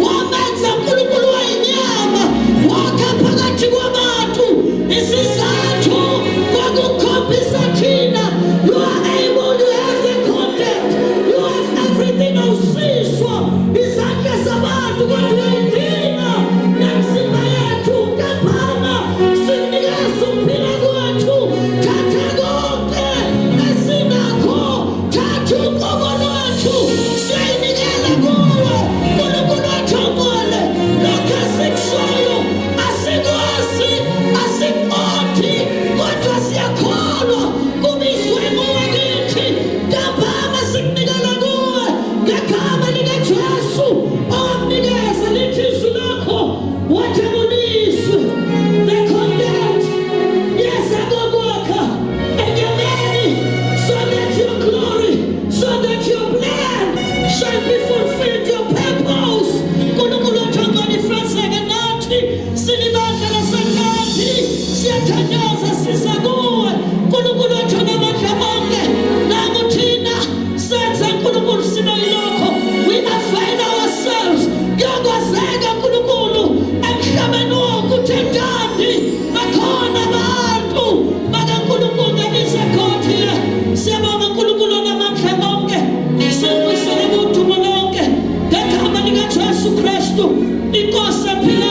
Woman's a Kulukulu Inyama. Waka Pagati Wamatu. This is Sato. Wagu Kopi Satina. You are able to have the content. You have everything on ceaseful. It's like a Sabat. What do I do? Naximayatu Kapama. Sindiga Supina Guatu. Tatagote. Esinako. Tatu Kobonuatu. Sinigala Gua. Kulukulu Tongole. Loka Sixoyo. Asigoasi. Asikoti. Kotosia Kolo. Kubiswemo Wagiti. Kapama Sinigala Gua. Kakama Liga Trasu. Omniga Saliti Sulako. Watamulisu. The content. Yes, Agogoka. And your many. So that your glory. So that your plan shall be fulfilled. Your purpose. Kulukulu Tongoni Fransaganati. Sinibanda Sanati. Siatanyaza Sisagoa. Kulukulu Tonamaka Onge. Namutina. Sansa Kulukulu Sinailoko. We avail ourselves. Gagwa Zaga Kulukulu. And Shamano Kutendandi. Makona Bantu. Maga Kulukulu Isakotia. Siamama Kulukulu Namanka Onge. Simu Sarabutu Malonge. Deka Maniga Trasu Christo. Ikosa Pila.